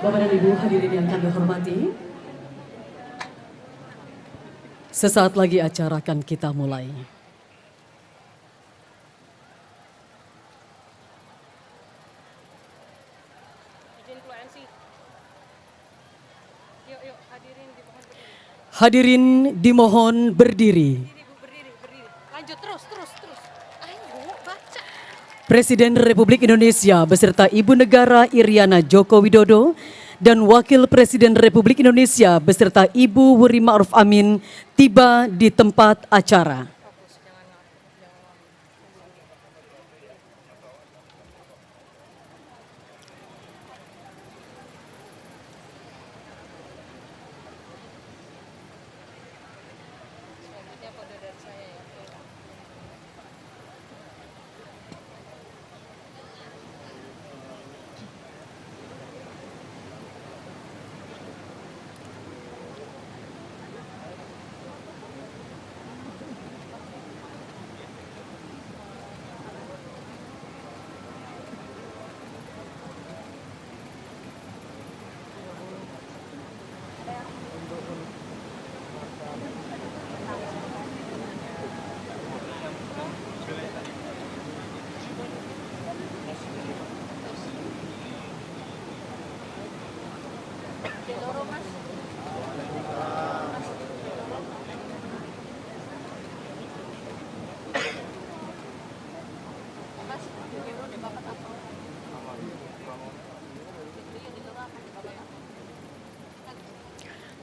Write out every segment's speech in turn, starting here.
Bapak dan Ibu hadirin yang kami hormati, sesaat lagi acara akan kita mulai. Hadirin dimohon berdiri. Lanjut terus. Ayo baca. Presiden Republik Indonesia beserta Ibu Negara Iriana Joko Widodo dan Wakil Presiden Republik Indonesia beserta Ibu Wuri Ma'ruf Amin tiba di tempat acara.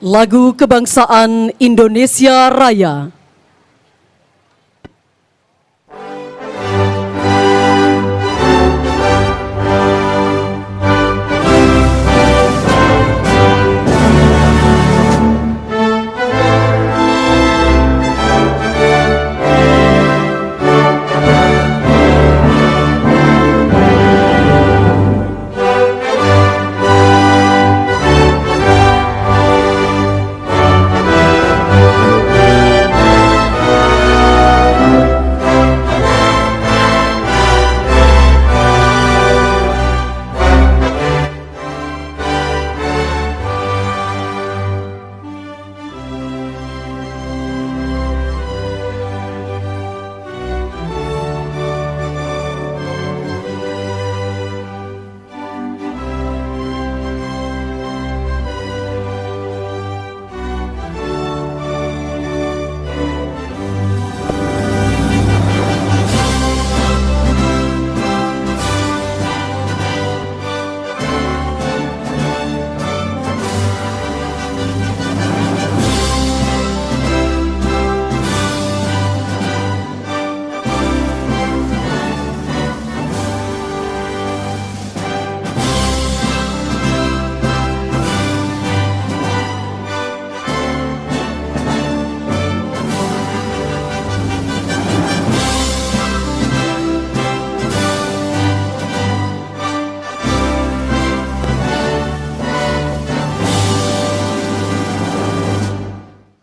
Lagu Kebangsaan Indonesia Raya.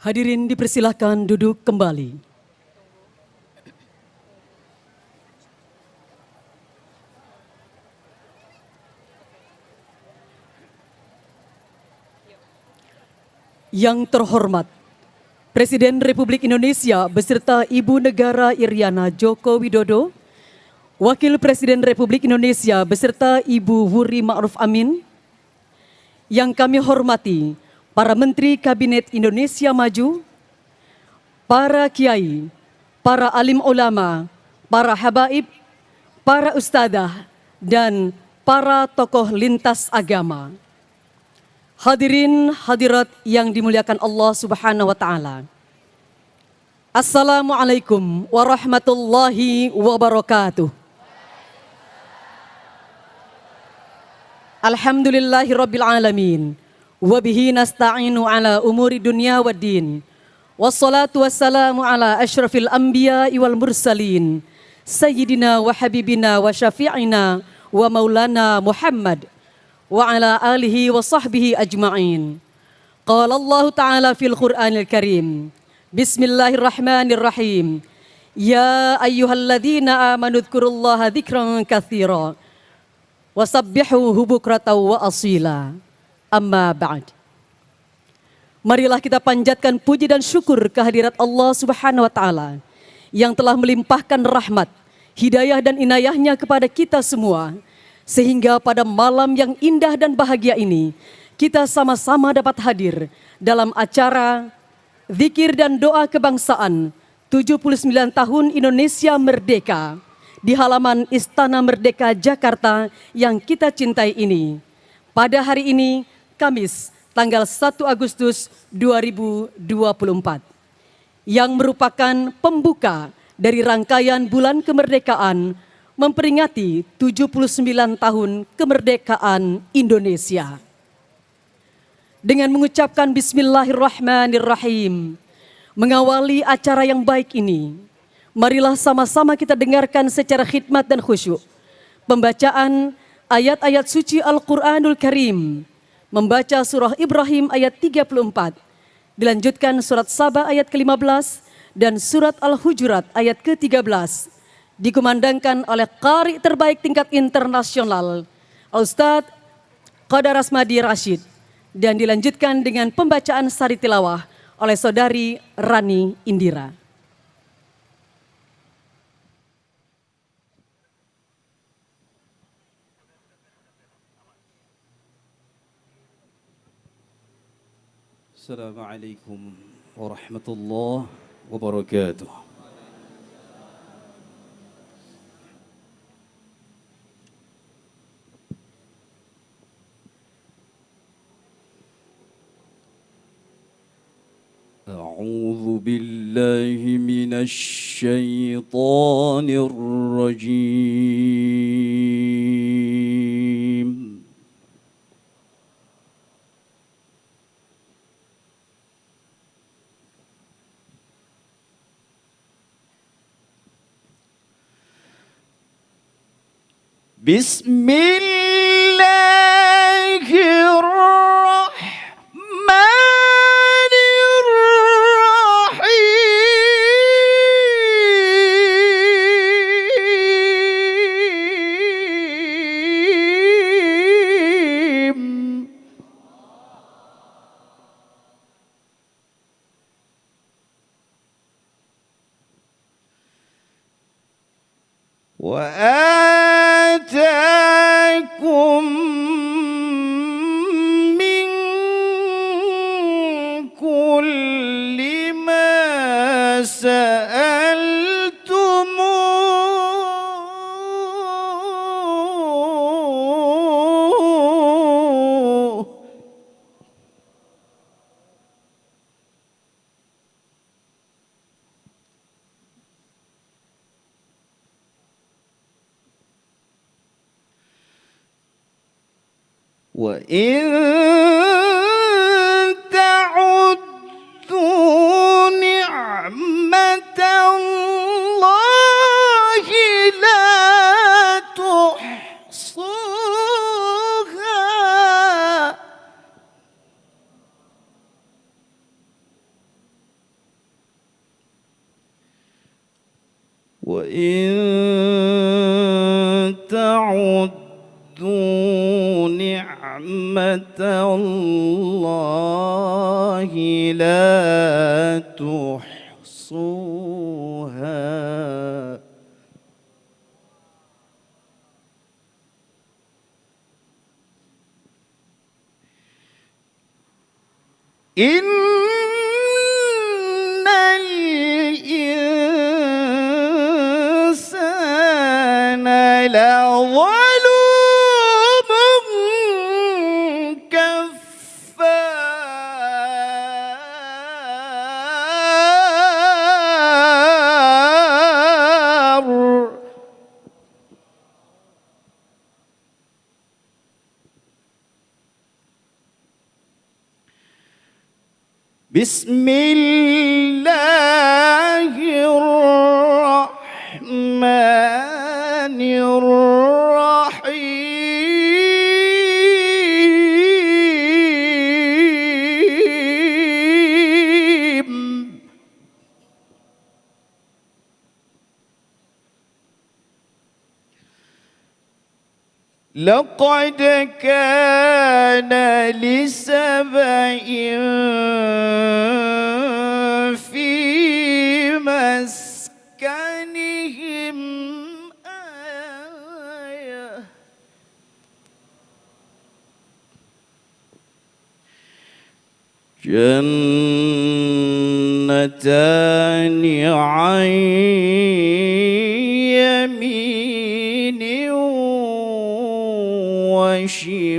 Hadirin dipersilahkan duduk kembali. Yang terhormat Presiden Republik Indonesia beserta Ibu Negara Iriana Joko Widodo, Wakil Presiden Republik Indonesia beserta Ibu Wuri Ma'ruf Amin, yang kami hormati para Menteri Kabinet Indonesia Maju, para kiai, para alim ulama, para habaib, para ustadzah, dan para tokoh lintas agama. Hadirin hadirat yang dimuliakan Allah Subhanahu wa taala. Assalamualaikum warahmatullahi wabarakatuh. Alhamdulillahirabbil alamin. Wabihi nasta'inu ala umuri dunya waddin. Wassalatu wassalamu ala asyrafil anbiya wal mursalin. Sayyidina wa habibina wa syafi'ina wa maulana Muhammad. Wa ala alihi wa sahbihi ajma'in. Qala Allah Ta'ala fil Qur'anil Karim. Bismillahirrahmanirrahim. Ya ayyuhalladzina amanu dzkurullaha dzikran katsira. Wasabbihuhu bukratan wa asila. Amma ba'd. Marilah kita panjatkan puji dan syukur kehadirat Allah Subhanahu wa taala yang telah melimpahkan rahmat, hidayah dan inayahnya kepada kita semua, sehingga pada malam yang indah dan bahagia ini kita sama-sama dapat hadir dalam acara zikir dan doa kebangsaan 79 tahun Indonesia Merdeka di halaman Istana Merdeka Jakarta yang kita cintai ini. Pada hari ini Kamis, tanggal 1 Agustus 2024, yang merupakan pembuka dari rangkaian bulan kemerdekaan memperingati 79 tahun kemerdekaan Indonesia. Dengan mengucapkan Bismillahirrahmanirrahim, mengawali acara yang baik ini, marilah sama-sama kita dengarkan secara khidmat dan khusyuk pembacaan ayat-ayat suci Al-Quranul Karim. Membaca surah Ibrahim ayat 34, dilanjutkan surat Saba ayat ke-15 dan surat Al-Hujurat ayat ke-13, dikumandangkan oleh qari terbaik tingkat internasional, Ustadz Qadar Asmadi Rashid, dan dilanjutkan dengan pembacaan sari tilawah oleh saudari Rani Indira. Assalamualaikum warahmatullahi wabarakatuh. أعوذ بالله من الشيطان الرجيم. بسم الله الرحمن الرحيم. وآتاكم من كل ما سألتموه وإن تعدوا نعمة الله لا تحصوها. وإن تعدوا نعمة الله لا تحصوها. إن الإنسان لظلوم كفار. بسم الله الرحمن الرحيم. لقد كان لسبإ في مسكنهم آية جنتان عن يمين وشمال.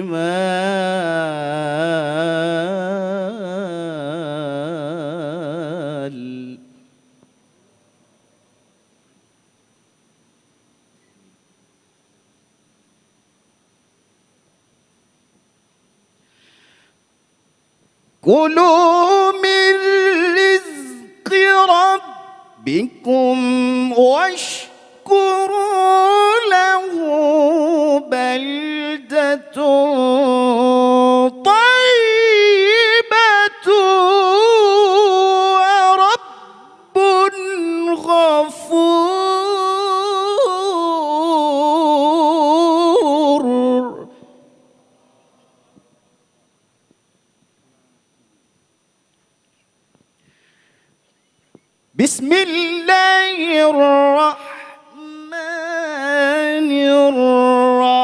كلوا من رزق ربكم واشكروا له بلدة طيبة ورب غفور. بسم الله الرحمن الرحيم.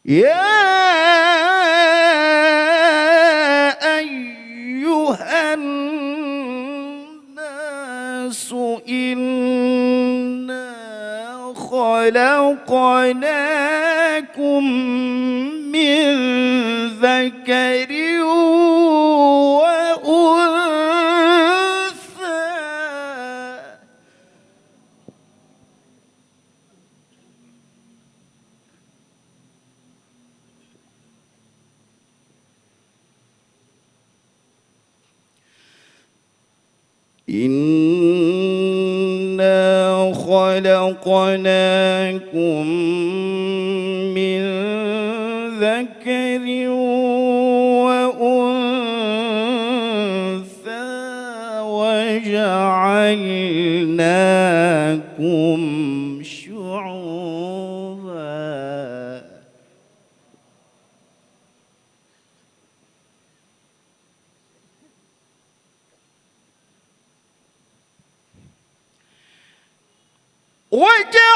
يا خلقناكم من ذكر وأنثى إنا خلقناكم من ذكر وأنثى وجعلناكم شعوبا وجعلناكم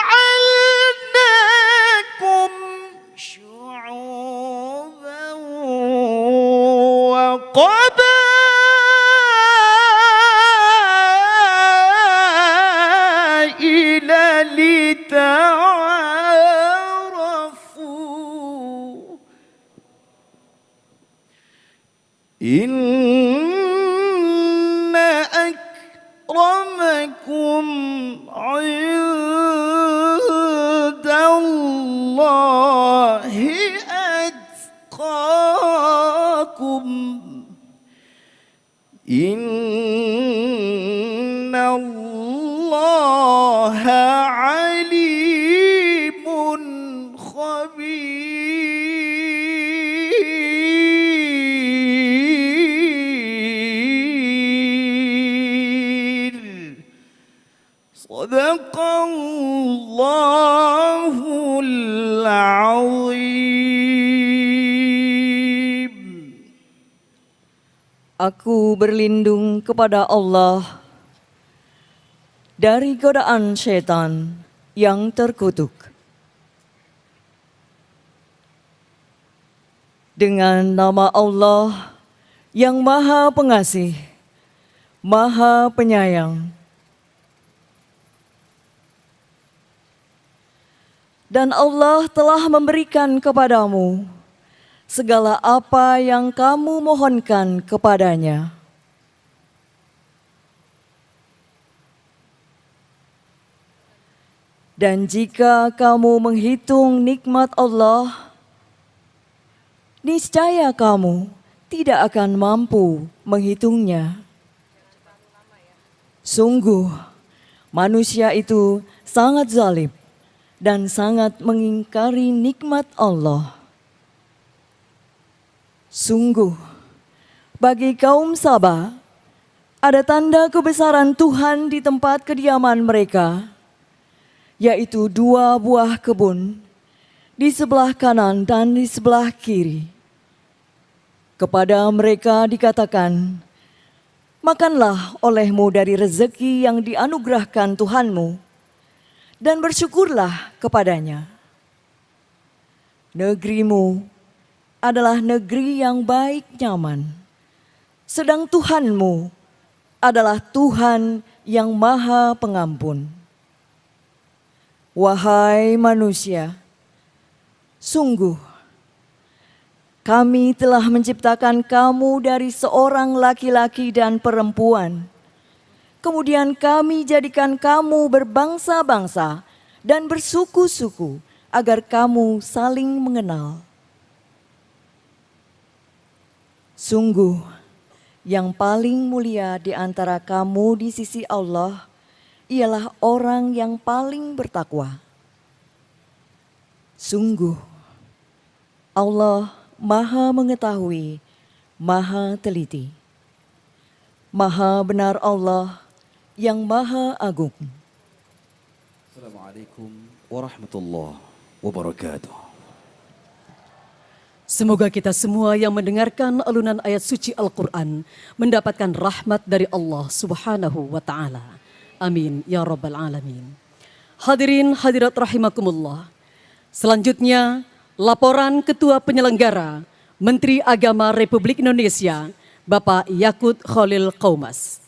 شعوبا وقبائل لتعارفوا إن أكرمكم عند الله أتقاكم إن الله عليم خبير صدق الله العظيم. Aku berlindung kepada Allah dari godaan syaitan yang terkutuk. Dengan nama Allah yang Maha Pengasih, Maha Penyayang. Dan Allah telah memberikan kepadamu segala apa yang kamu mohonkan kepadanya. Dan jika kamu menghitung nikmat Allah, niscaya kamu tidak akan mampu menghitungnya. Sungguh, manusia itu sangat zalim dan sangat mengingkari nikmat Allah. Sungguh, bagi kaum Sabah, ada tanda kebesaran Tuhan di tempat kediaman mereka, yaitu 2 buah kebun di sebelah kanan dan di sebelah kiri. Kepada mereka dikatakan, makanlah olehmu dari rezeki yang dianugerahkan Tuhanmu, dan bersyukurlah kepadanya. Negerimu adalah negeri yang baik nyaman, sedang Tuhanmu adalah Tuhan yang Maha Pengampun. Wahai manusia, sungguh kami telah menciptakan kamu dari seorang laki-laki dan perempuan. Kemudian kami jadikan kamu berbangsa-bangsa dan bersuku-suku agar kamu saling mengenal. Sungguh, yang paling mulia di antara kamu di sisi Allah ialah orang yang paling bertakwa. Sungguh, Allah Maha mengetahui, Maha teliti. Maha benar Allah yang Maha agung. Assalamualaikum warahmatullahi wabarakatuh. Semoga kita semua yang mendengarkan alunan ayat suci Al-Quran mendapatkan rahmat dari Allah Subhanahu wa Ta'ala. Amin ya Rabbal Alamin. Hadirin hadirat rahimakumullah. Selanjutnya, laporan Ketua Penyelenggara Menteri Agama Republik Indonesia, Bapak Yakut Khalil Qaumas.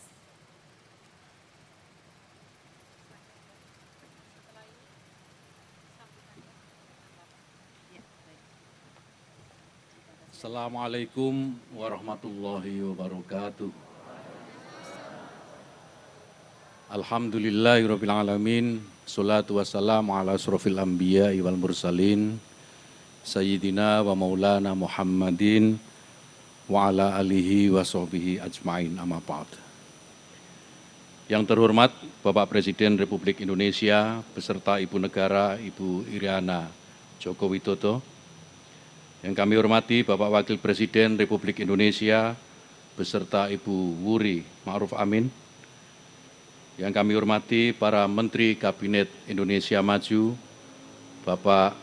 Assalamualaikum warahmatullahi wabarakatuh. Alhamdulillahirabbil alamin. Sholatu wassalamu ala asrofil anbiya wal mursalin Sayyidina wa maulana Muhammadin wa ala alihi wa sahbihi ajma'in, amma ba'd. Yang terhormat Bapak Presiden Republik Indonesia beserta Ibu Negara Ibu Iriana Joko Widodo. Yang kami hormati Bapak Wakil Presiden Republik Indonesia beserta Ibu Wuri Ma'ruf Amin. Yang kami hormati para Menteri Kabinet Indonesia Maju, Bapak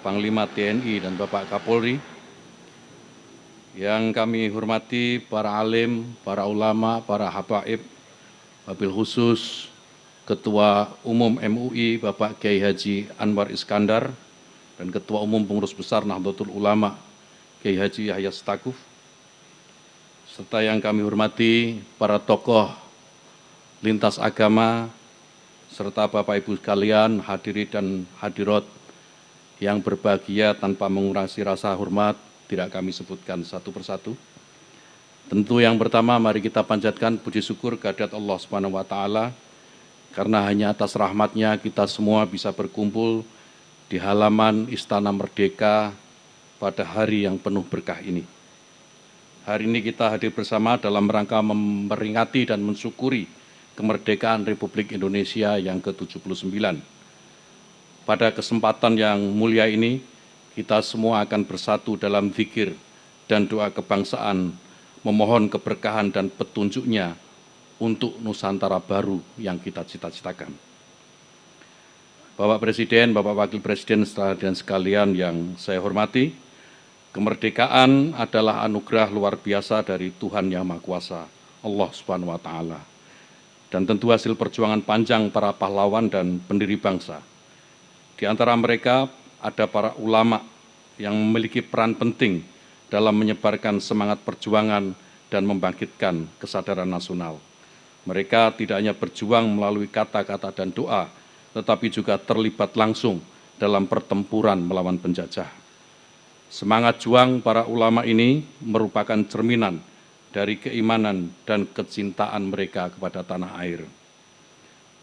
Panglima TNI dan Bapak Kapolri. Yang kami hormati para alim, para ulama, para habaib, wabil khusus Ketua Umum MUI Bapak Kiai Haji Anwar Iskandar, dan Ketua Umum Pengurus Besar Nahdlatul Ulama Kiai Haji Yahya Stakuf, serta yang kami hormati para tokoh lintas agama, serta Bapak Ibu sekalian hadirin dan hadirat yang berbahagia, tanpa mengurangi rasa hormat, tidak kami sebutkan satu persatu. Tentu yang pertama mari kita panjatkan puji syukur kehadirat Allah Subhanahu wa taala, karena hanya atas rahmatnya kita semua bisa berkumpul di halaman Istana Merdeka pada hari yang penuh berkah ini. Hari ini kita hadir bersama dalam rangka memperingati dan mensyukuri kemerdekaan Republik Indonesia yang ke-79. Pada kesempatan yang mulia ini, kita semua akan bersatu dalam zikir dan doa kebangsaan, memohon keberkahan dan petunjuknya untuk Nusantara baru yang kita cita-citakan. Bapak Presiden, Bapak Wakil Presiden, dan sekalian yang saya hormati, kemerdekaan adalah anugerah luar biasa dari Tuhan Yang Maha Kuasa, Allah Subhanahu wa taala. Dan tentu hasil perjuangan panjang para pahlawan dan pendiri bangsa. Di antara mereka ada para ulama yang memiliki peran penting dalam menyebarkan semangat perjuangan dan membangkitkan kesadaran nasional. Mereka tidak hanya berjuang melalui kata-kata dan doa, tetapi juga terlibat langsung dalam pertempuran melawan penjajah. Semangat juang para ulama ini merupakan cerminan dari keimanan dan kecintaan mereka kepada tanah air.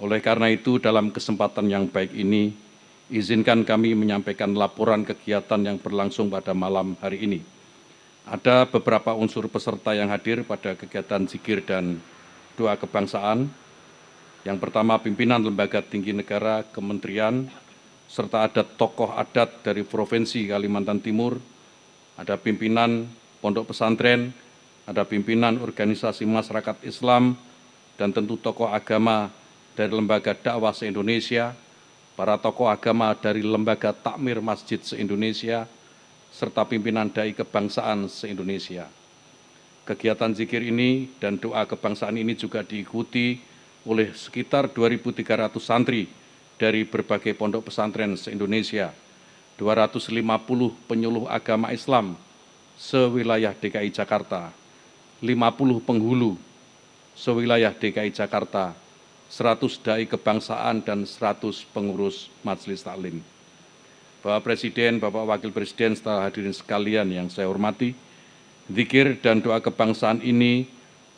Oleh karena itu, dalam kesempatan yang baik ini, izinkan kami menyampaikan laporan kegiatan yang berlangsung pada malam hari ini. Ada beberapa unsur peserta yang hadir pada kegiatan zikir dan doa kebangsaan. Yang pertama, pimpinan lembaga tinggi negara, kementerian, serta ada tokoh adat dari Provinsi Kalimantan Timur, ada pimpinan pondok pesantren, ada pimpinan organisasi masyarakat Islam, dan tentu tokoh agama dari Lembaga Dakwah se-Indonesia, para tokoh agama dari Lembaga Takmir Masjid se-Indonesia, serta pimpinan dai kebangsaan se-Indonesia. Kegiatan zikir ini dan doa kebangsaan ini juga diikuti oleh sekitar 2.300 santri dari berbagai pondok pesantren se-Indonesia, 250 penyuluh agama Islam sewilayah DKI Jakarta, 50 penghulu sewilayah DKI Jakarta, 100 dai kebangsaan, dan 100 pengurus majelis taklim. Bapak Presiden, Bapak Wakil Presiden, serta hadirin sekalian yang saya hormati, zikir dan doa kebangsaan ini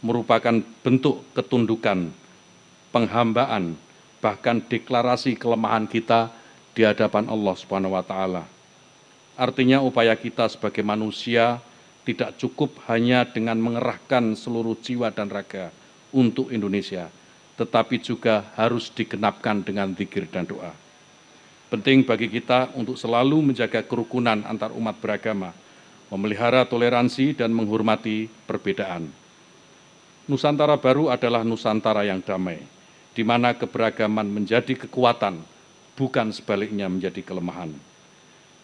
merupakan bentuk ketundukan, penghambaan, bahkan deklarasi kelemahan kita di hadapan Allah Subhanahu wa taala. Artinya upaya kita sebagai manusia tidak cukup hanya dengan mengerahkan seluruh jiwa dan raga untuk Indonesia, tetapi juga harus digenapkan dengan zikir dan doa. Penting bagi kita untuk selalu menjaga kerukunan antar umat beragama, memelihara toleransi dan menghormati perbedaan. Nusantara baru adalah Nusantara yang damai, di mana keberagaman menjadi kekuatan, bukan sebaliknya menjadi kelemahan.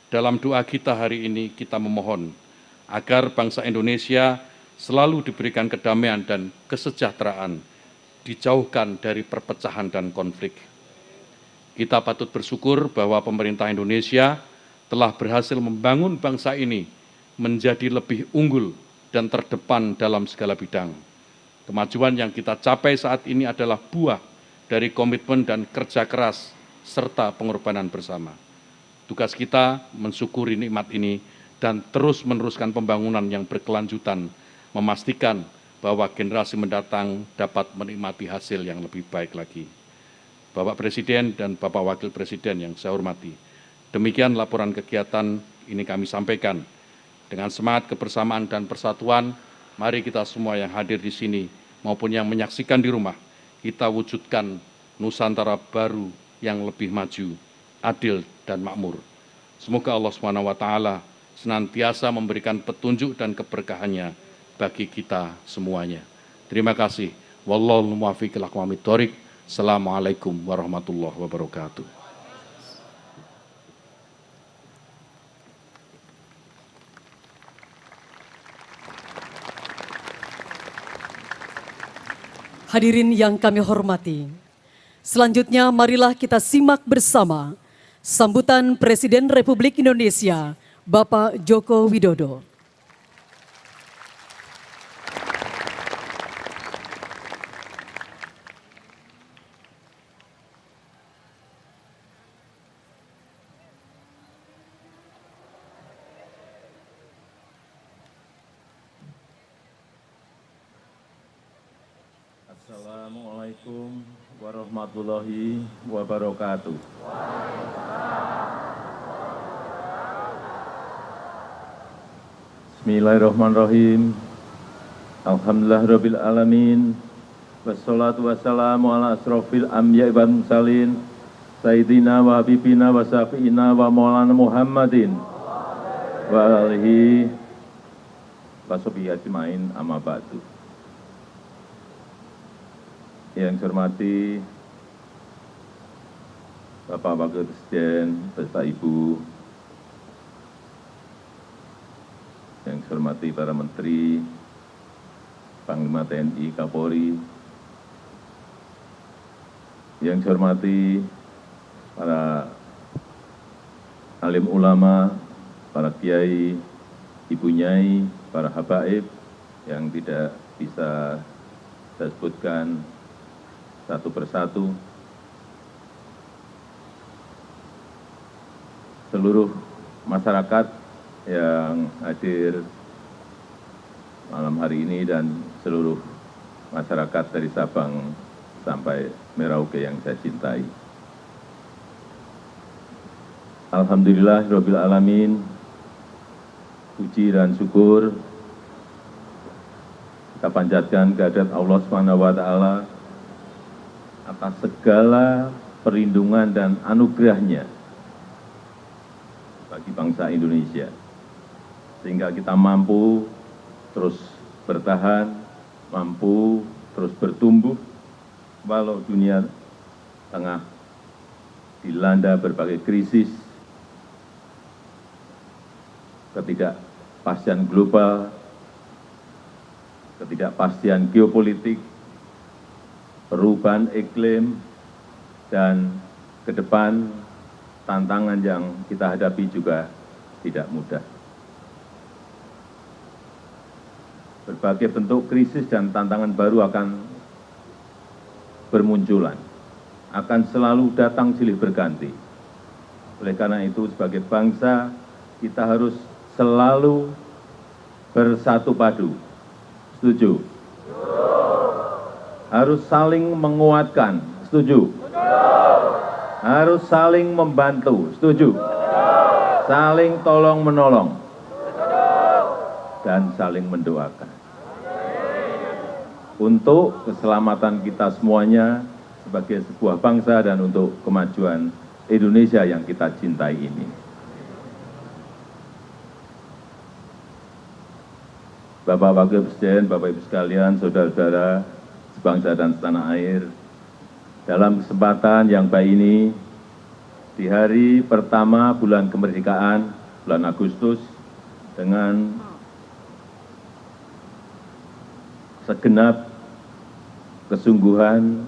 Dalam doa kita hari ini, kita memohon agar bangsa Indonesia selalu diberikan kedamaian dan kesejahteraan, dijauhkan dari perpecahan dan konflik. Kita patut bersyukur bahwa pemerintah Indonesia telah berhasil membangun bangsa ini menjadi lebih unggul dan terdepan dalam segala bidang. Kemajuan yang kita capai saat ini adalah buah dari komitmen dan kerja keras serta pengorbanan bersama. Tugas kita mensyukuri nikmat ini dan terus meneruskan pembangunan yang berkelanjutan, memastikan bahwa generasi mendatang dapat menikmati hasil yang lebih baik lagi. Bapak Presiden dan Bapak Wakil Presiden yang saya hormati, demikian laporan kegiatan ini kami sampaikan. Dengan semangat kebersamaan dan persatuan, mari kita semua yang hadir di sini maupun yang menyaksikan di rumah, kita wujudkan Nusantara baru yang lebih maju, adil dan makmur. Semoga Allah SWT senantiasa memberikan petunjuk dan keberkahannya bagi kita semuanya. Terima kasih. Wallahul muwaffiq ila aqwamit thoriq. Assalamualaikum warahmatullahi wabarakatuh. Hadirin yang kami hormati, selanjutnya marilah kita simak bersama sambutan Presiden Republik Indonesia, Bapak Joko Widodo. Assalamualaikum warahmatullahi wabarakatuh. Bismillahirrahmanirrahim. Alhamdulillahirabbil alamin. Wassalatu wassalamu ala asrofil anbiya'i wal mursalin sayyidina wa habibina wa syafi'ina wa maulana Muhammadin wa alihi wa sahbihi ajmain, amma ba'du. Yang saya hormati Bapak Wakil Presiden beserta Ibu, yang saya hormati para Menteri, Panglima TNI, Kapolri, yang saya hormati para alim ulama, para kiai, ibu nyai, para habaib yang tidak bisa saya sebutkan satu persatu, seluruh masyarakat yang hadir malam hari ini dan seluruh masyarakat dari Sabang sampai Merauke yang saya cintai. Alhamdulillahirabbil alamin. Puji dan syukur kita panjatkan kehadirat Allah Subhanahu wa taala atas segala perlindungan dan anugerahnya bagi bangsa Indonesia, sehingga kita mampu terus bertahan, mampu terus bertumbuh, walau dunia tengah dilanda berbagai krisis, ketidakpastian global, ketidakpastian geopolitik, perubahan iklim, dan ke depan tantangan yang kita hadapi juga tidak mudah. Berbagai bentuk krisis dan tantangan baru akan bermunculan, akan selalu datang silih berganti. Oleh karena itu, sebagai bangsa, kita harus selalu bersatu padu. Setuju? Harus saling menguatkan. Setuju? Harus saling membantu. Setuju? Saling tolong menolong. Dan saling mendoakan. Untuk keselamatan kita semuanya sebagai sebuah bangsa dan untuk kemajuan Indonesia yang kita cintai ini. Bapak Wakil Presiden, Bapak Ibu sekalian, saudara-saudara sebangsa dan setanah air, dalam kesempatan yang baik ini, di hari pertama bulan kemerdekaan, bulan Agustus, dengan segenap kesungguhan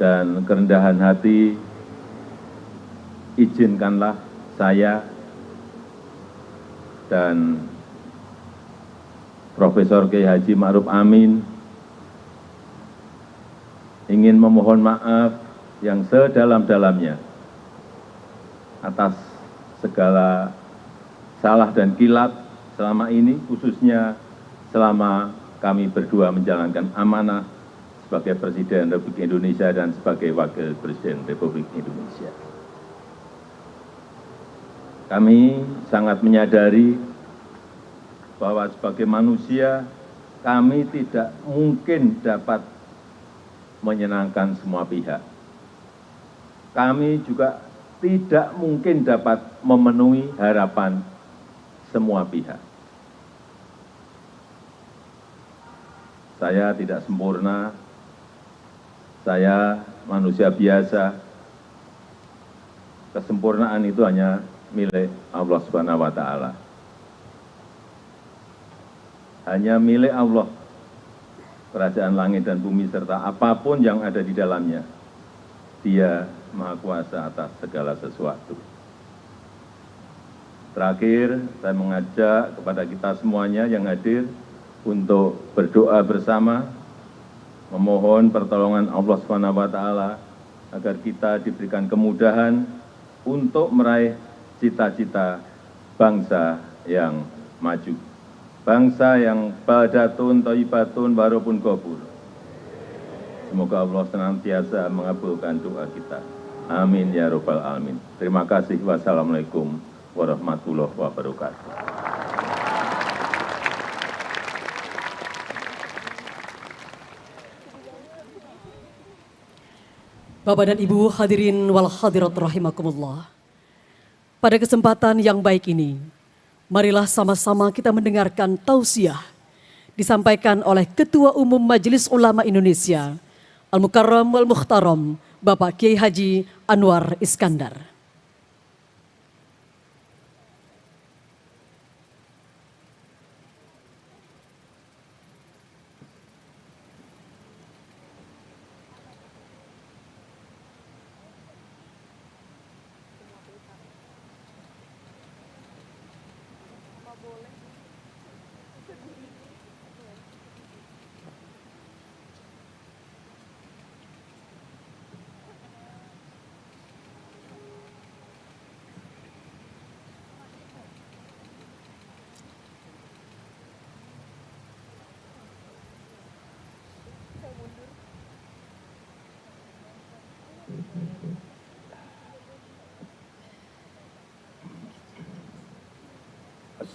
dan kerendahan hati, izinkanlah saya dan Profesor Kiai Haji Ma'ruf Amin ingin memohon maaf yang sedalam-dalamnya atas segala salah dan kilap selama ini, khususnya selama kami berdua menjalankan amanah sebagai Presiden Republik Indonesia dan sebagai Wakil Presiden Republik Indonesia. Kami sangat menyadari bahwa sebagai manusia kami tidak mungkin dapat menyenangkan semua pihak. Kami juga tidak mungkin dapat memenuhi harapan semua pihak. Saya tidak sempurna, saya manusia biasa. Kesempurnaan itu hanya milik Allah Subhanahu wa Ta'ala. Hanya milik Allah, kerajaan langit dan bumi serta apapun yang ada di dalamnya. Dia Maha Kuasa atas segala sesuatu. Terakhir, saya mengajak kepada kita semuanya yang hadir untuk berdoa bersama, memohon pertolongan Allah SWT agar kita diberikan kemudahan untuk meraih cita-cita bangsa yang maju. Bangsa yang badatun, thayyibatun, warupun qabul. Semoga Allah senantiasa mengabulkan doa kita. Amin ya rabbal alamin. Terima kasih. Wassalamualaikum warahmatullahi wabarakatuh. Bapak dan Ibu hadirin wal hadirat rahimakumullah. Pada kesempatan yang baik ini, marilah sama-sama kita mendengarkan tausiah disampaikan oleh Ketua Umum Majelis Ulama Indonesia, Al-Mukarram wal Mukhtaram, Bapak Kiai Haji Anwar Iskandar.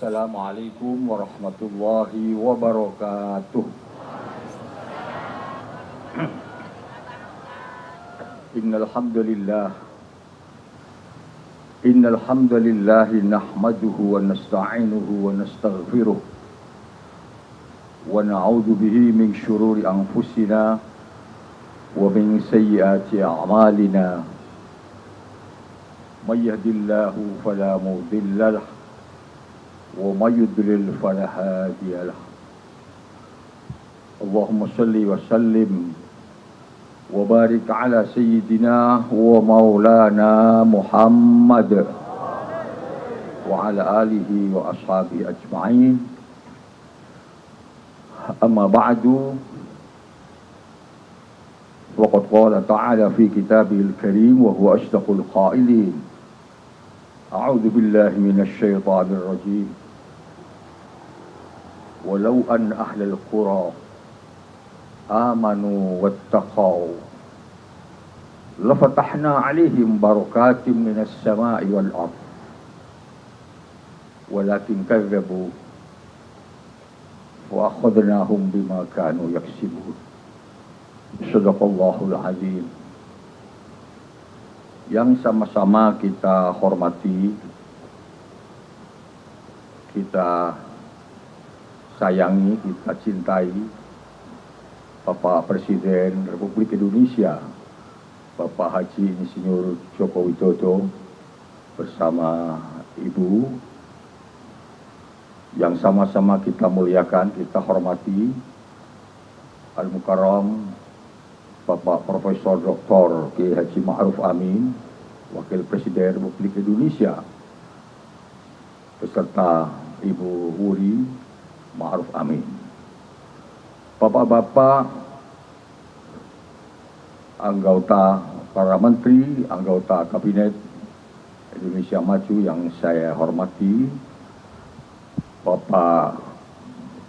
Assalamualaikum warahmatullahi wabarakatuh. Innal hamdalillah nahmaduhu wa nasta'inuhu wa nastaghfiruh wa na'udzu bihi min syururi anfusina wa min sayyiati a'malina. May yahdihillahu fala mudilla lahu وَمَا يُضْلِلْ فَلَا هَادِيَ لَهُ. اللهم صل وسلم وبارك على سيدنا ومولانا محمد وعلى آله وأصحابه أجمعين. أما بعد وقد قال تعالى في كتابه الكريم وهو أصدق القائلين: أعوذ بالله من الشيطان الرجيم. ولو أن أهل القرى آمنوا واتقوا لفتحنا عليهم بركات من السماء والأرض ولكن كذبوا وأخذناهم بما كانوا يكسبون. صدق الله العظيم. Yang sama-sama kita hormati, kita sayangi, kita cintai Bapak Presiden Republik Indonesia, Bapak Haji Insinyur Joko Widodo bersama Ibu, yang sama-sama kita muliakan, kita hormati Al-Mukarram Bapak Profesor Dr. Kiai Haji Ma'ruf Amin, Wakil Presiden Republik Indonesia, beserta Ibu Wuri Ma'ruf Amin. Bapak-bapak, anggota para menteri, anggota Kabinet Indonesia Maju yang saya hormati, Bapak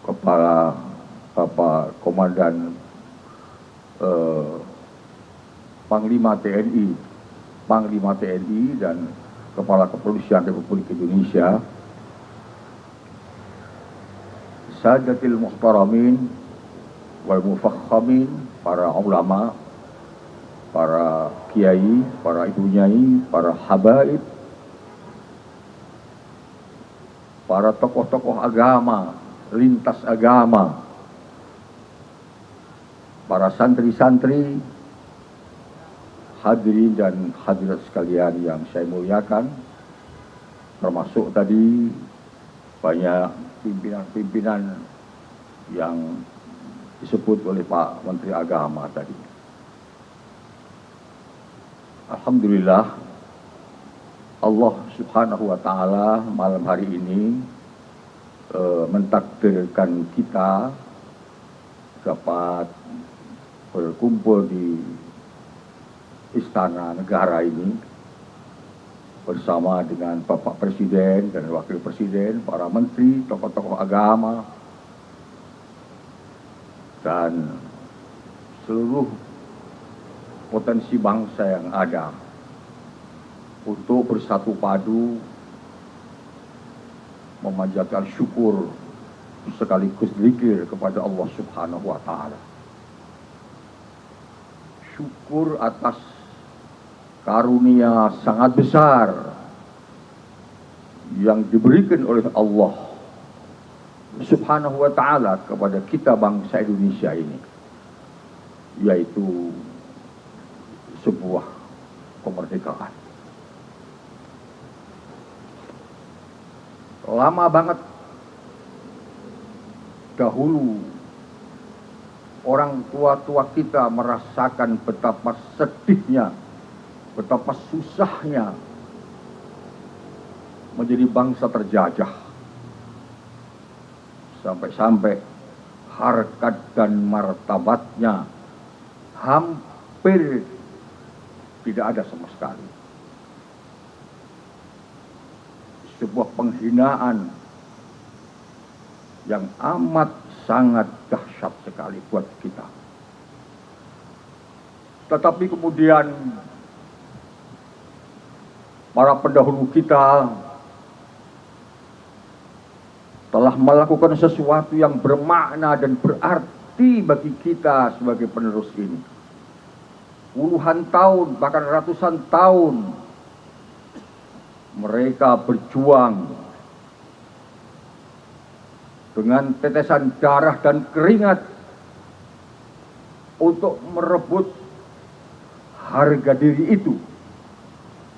Kepala, Bapak Komandan Panglima TNI dan Kepala Kepolisian Republik Indonesia, Sadatil Muhtaramin wal Mufakhamin, para ulama, para kiai, para ibu nyai, para habaib, para tokoh-tokoh agama, lintas agama, para santri-santri, hadirin dan hadirat sekalian yang saya muliakan, termasuk tadi banyak pimpinan-pimpinan yang disebut oleh Pak Menteri Agama tadi. Alhamdulillah, Allah Subhanahu wa Ta'ala malam hari ini mentakdirkan kita dapat berkumpul di Istana Negara ini bersama dengan Bapak Presiden dan Wakil Presiden, para menteri, tokoh-tokoh agama, dan seluruh potensi bangsa yang ada untuk bersatu padu memanjatkan syukur sekaligus zikir kepada Allah Subhanahu wa Ta'ala. Syukur atas karunia sangat besar yang diberikan oleh Allah Subhanahu wa Ta'ala kepada kita bangsa Indonesia ini, yaitu sebuah kemerdekaan. Lama banget dahulu orang tua-tua kita merasakan betapa sedihnya, betapa susahnya menjadi bangsa terjajah. Sampai-sampai harkat dan martabatnya hampir tidak ada sama sekali. Sebuah penghinaan yang amat sangat dahsyat sekali buat kita. Tetapi kemudian para pendahulu kita telah melakukan sesuatu yang bermakna dan berarti bagi kita sebagai penerus ini. Puluhan tahun, bahkan ratusan tahun mereka berjuang dengan tetesan darah dan keringat untuk merebut harga diri itu,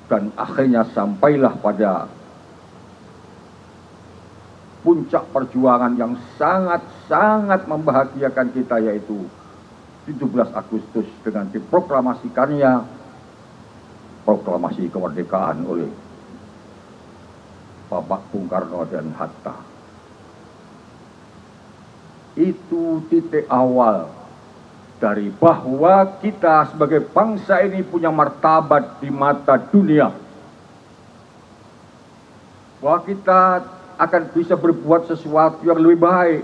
dan akhirnya sampailah pada puncak perjuangan yang sangat-sangat membahagiakan kita, yaitu 17 Agustus dengan diproklamasikannya proklamasi kemerdekaan oleh Bapak Bung Karno dan Hatta. Itu titik awal dari bahwa kita sebagai bangsa ini punya martabat di mata dunia, bahwa kita akan bisa berbuat sesuatu yang lebih baik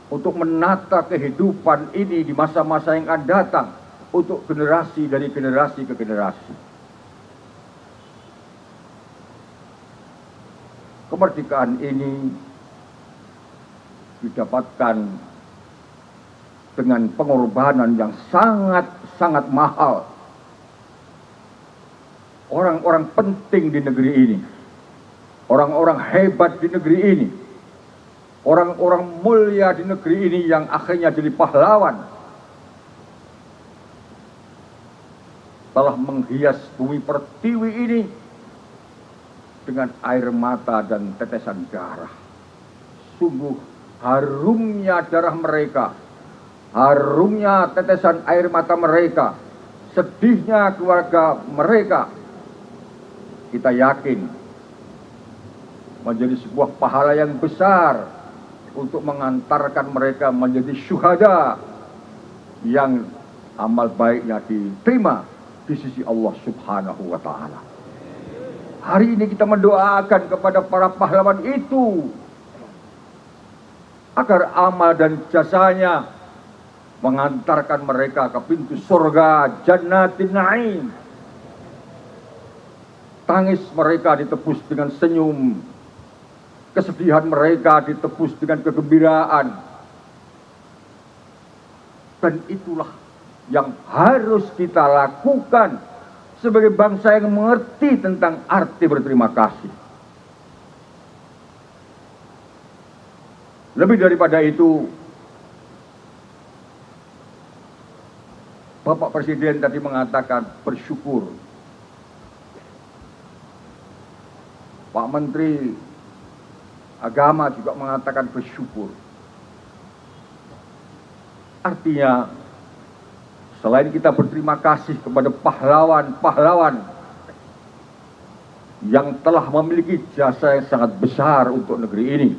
untuk menata kehidupan ini di masa-masa yang akan datang, untuk generasi dari generasi ke generasi. Kemerdekaan ini didapatkan dengan pengorbanan yang sangat-sangat mahal. Orang-orang penting di negeri ini, orang-orang hebat di negeri ini, orang-orang mulia di negeri ini yang akhirnya jadi pahlawan, telah menghias bumi pertiwi ini dengan air mata dan tetesan darah. Sungguh harumnya darah mereka, harumnya tetesan air mata mereka, sedihnya keluarga mereka, kita yakin menjadi sebuah pahala yang besar untuk mengantarkan mereka menjadi syuhada yang amal baiknya diterima di sisi Allah Subhanahu wa Ta'ala. Hari ini kita mendoakan kepada para pahlawan itu agar amal dan jasanya mengantarkan mereka ke pintu surga Jannatin Na'im. Tangis mereka ditebus dengan senyum, kesedihan mereka ditebus dengan kegembiraan. Dan itulah yang harus kita lakukan sebagai bangsa yang mengerti tentang arti berterima kasih. Lebih daripada itu, Bapak Presiden tadi mengatakan bersyukur. Pak Menteri Agama juga mengatakan bersyukur. Artinya, selain kita berterima kasih kepada pahlawan-pahlawan yang telah memiliki jasa yang sangat besar untuk negeri ini,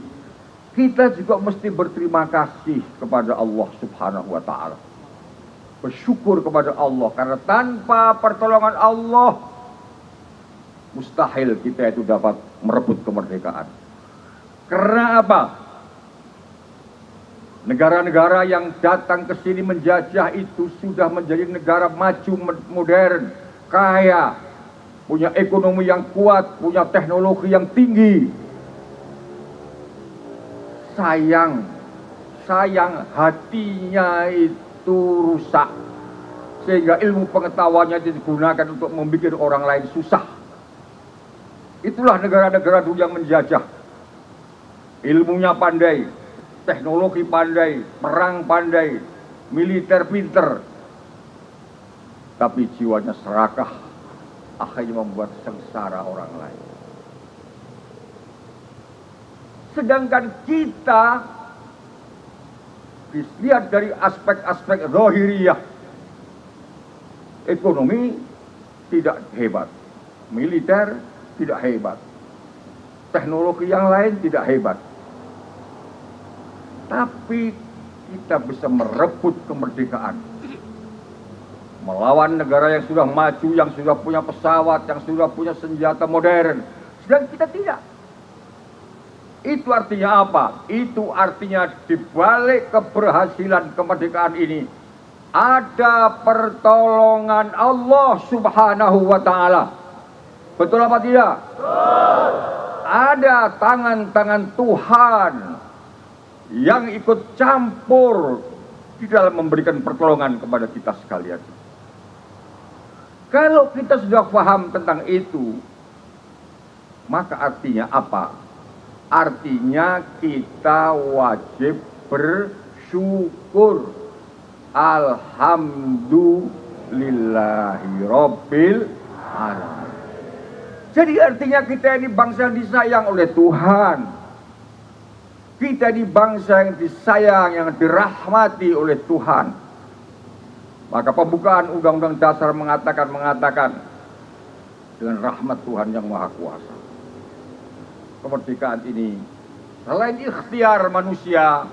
kita juga mesti berterima kasih kepada Allah Subhanahu wa Ta'ala. Bersyukur kepada Allah, karena tanpa pertolongan Allah mustahil kita itu dapat merebut kemerdekaan. Karena apa? Negara-negara yang datang ke sini menjajah itu sudah menjadi negara maju, modern, kaya, punya ekonomi yang kuat, punya teknologi yang tinggi. Sayang hatinya itu rusak, sehingga ilmu pengetahuannya digunakan untuk membuat orang lain susah. Itulah negara-negara dulu yang menjajah. Ilmunya pandai, teknologi pandai, perang pandai, militer pinter, tapi jiwanya serakah, akhirnya membuat sengsara orang lain. Sedangkan kita dilihat dari aspek-aspek zahiriyah, ekonomi tidak hebat, militer tidak hebat, teknologi yang lain tidak hebat, tapi kita bisa merebut kemerdekaan, melawan negara yang sudah maju, yang sudah punya pesawat, yang sudah punya senjata modern, sedang kita tidak. Itu artinya apa? Itu artinya di balik keberhasilan kemerdekaan ini ada pertolongan Allah Subhanahu wa Ta'ala. Betul apa tidak? Betul. Ada tangan-tangan Tuhan yang ikut campur di dalam memberikan pertolongan kepada kita sekalian. Kalau kita sudah paham tentang itu, maka artinya apa? Artinya kita wajib bersyukur. Alhamdulillahirabbil alamin. Jadi artinya kita ini bangsa yang disayang oleh Tuhan. Kita ini bangsa yang disayang, yang dirahmati oleh Tuhan. Maka pembukaan Undang-Undang Dasar mengatakan dengan rahmat Tuhan yang Maha Kuasa, kemerdekaan ini selain ikhtiar manusia,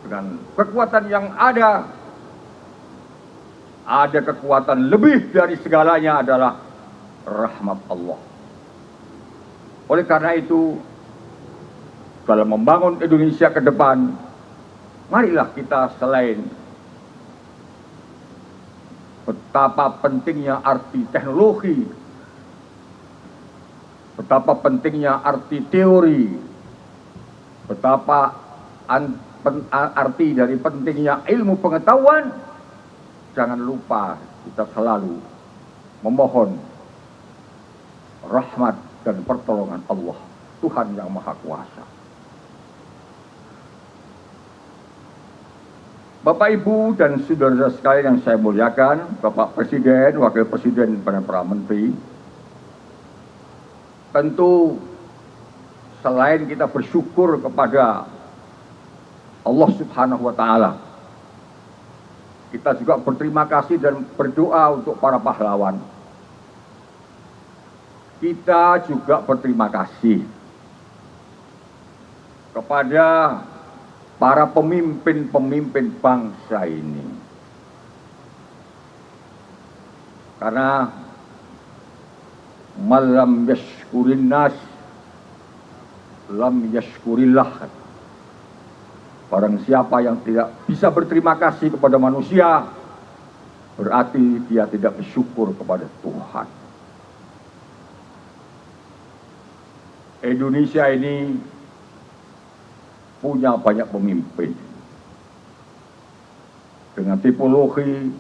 dengan kekuatan yang ada kekuatan lebih dari segalanya adalah rahmat Allah. Oleh karena itu, dalam membangun Indonesia ke depan, marilah kita selain betapa pentingnya arti teknologi, betapa pentingnya arti teori, betapa arti dari pentingnya ilmu pengetahuan, jangan lupa kita selalu memohon rahmat dan pertolongan Allah, Tuhan yang Maha Kuasa. Bapak, Ibu, dan saudara sekalian yang saya muliakan, Bapak Presiden, Wakil Presiden, dan para Menteri, tentu selain kita bersyukur kepada Allah Subhanahu wa Ta'ala, kita juga berterima kasih dan berdoa untuk para pahlawan. Kita juga berterima kasih kepada para pemimpin-pemimpin bangsa ini, karena malam yashkurin nas lam yashkurillah. Barang siapa yang tidak bisa berterima kasih kepada manusia, berarti dia tidak bersyukur kepada Tuhan. Indonesia ini punya banyak pemimpin dengan tipologi,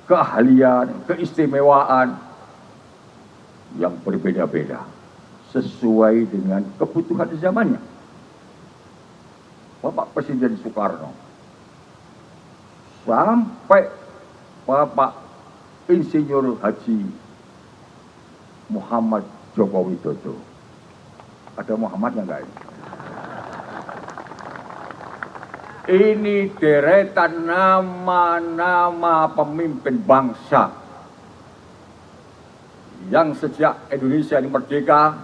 keahlian, keistimewaan yang berbeda-beda sesuai dengan kebutuhan zamannya. Bapak Presiden Soekarno sampai Bapak Insinyur Haji Muhammad Joko Widodo. Ada Muhammadnya enggak ini? Ini deretan nama-nama pemimpin bangsa yang sejak Indonesia ini merdeka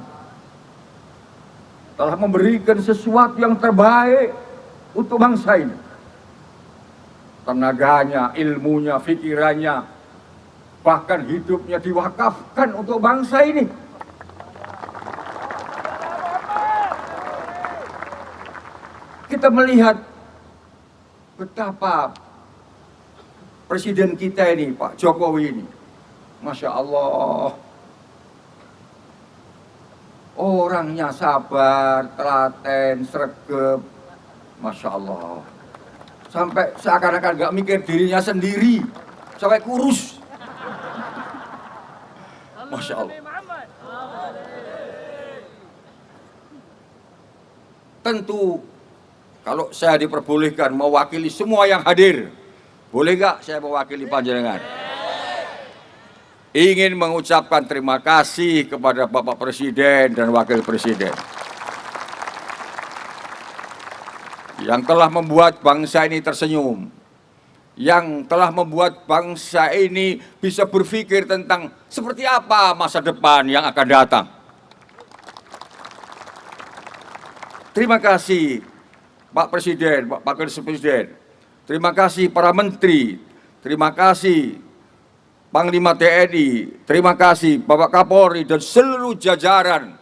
telah memberikan sesuatu yang terbaik untuk bangsa ini. Tenaganya, ilmunya, pikirannya, bahkan hidupnya diwakafkan untuk bangsa ini. Kita melihat betapa presiden kita ini, Pak Jokowi ini, Masya Allah, orangnya sabar, telaten, sregep, Masya Allah. Sampai seakan-akan gak mikir dirinya sendiri, sampai kurus. Masya Allah. Tentu kalau saya diperbolehkan mewakili semua yang hadir, boleh gak saya mewakili panjenengan? Ingin mengucapkan terima kasih kepada Bapak Presiden dan Wakil Presiden yang telah membuat bangsa ini tersenyum, yang telah membuat bangsa ini bisa berpikir tentang seperti apa masa depan yang akan datang. Terima kasih Pak Presiden, Pak Wakil Presiden, terima kasih para menteri, terima kasih Panglima TNI, terima kasih Bapak Kapolri dan seluruh jajaran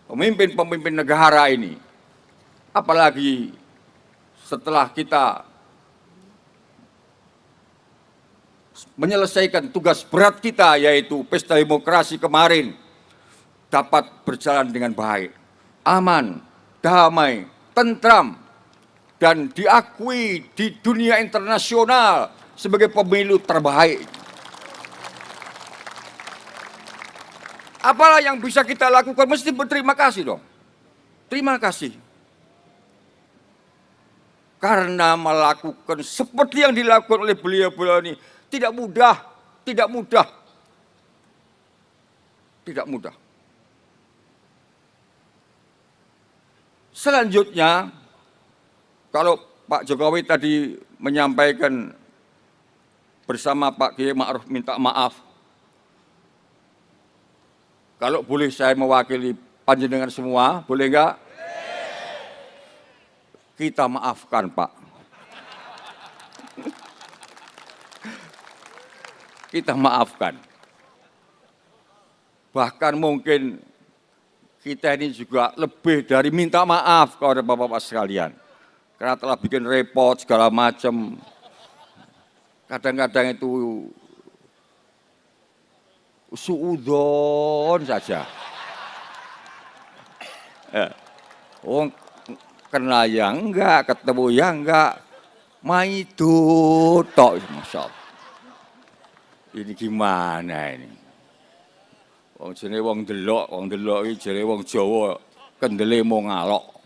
pemimpin-pemimpin negara ini. Apalagi setelah kita menyelesaikan tugas berat kita, yaitu pesta demokrasi kemarin, dapat berjalan dengan baik, aman, damai, tentram, dan diakui di dunia internasional sebagai pemilu terbaik. Apalah yang bisa kita lakukan? Mesti berterima kasih dong. Terima kasih. Karena melakukan seperti yang dilakukan oleh beliau-beliau ini tidak mudah, tidak mudah. Tidak mudah. Selanjutnya, kalau Pak Jokowi tadi menyampaikan bersama Pak Kiai Ma'ruf minta maaf. Kalau boleh saya mewakili panjenengan semua, boleh enggak? Kita maafkan, Pak. Kita maafkan. Bahkan mungkin kita ini juga lebih dari minta maaf kepada Bapak-Bapak sekalian. Karena telah bikin repot segala macam. Kadang-kadang itu suudon saja. Oh, kena ya enggak, ketemu ya enggak, maidu tok, Masya Allah. Ini gimana ini? Wong jenenge wong delok iki jenenge wong Jawa, kendele mau ngalok.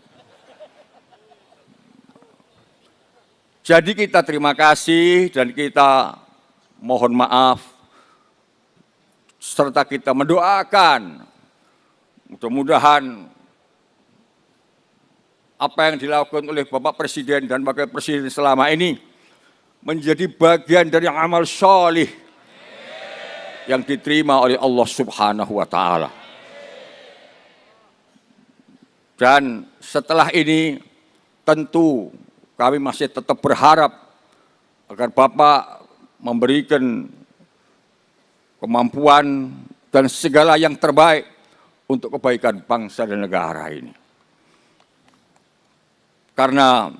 Jadi kita terima kasih dan kita mohon maaf serta kita mendoakan mudah-mudahan apa yang dilakukan oleh Bapak Presiden dan Wakil Presiden selama ini menjadi bagian dari amal sholih yang diterima oleh Allah Subhanahu wa Ta'ala. Dan setelah ini tentu kami masih tetap berharap agar Bapak memberikan kemampuan dan segala yang terbaik untuk kebaikan bangsa dan negara ini. Karena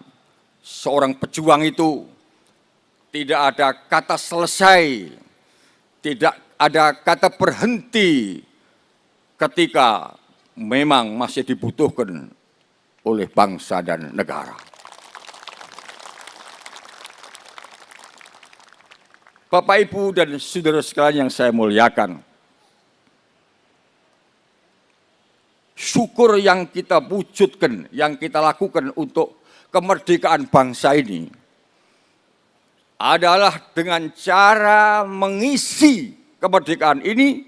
seorang pejuang itu tidak ada kata selesai, tidak ada kata berhenti ketika memang masih dibutuhkan oleh bangsa dan negara. Bapak, Ibu, dan saudara sekalian yang saya muliakan, syukur yang kita wujudkan, yang kita lakukan untuk kemerdekaan bangsa ini adalah dengan cara mengisi kemerdekaan ini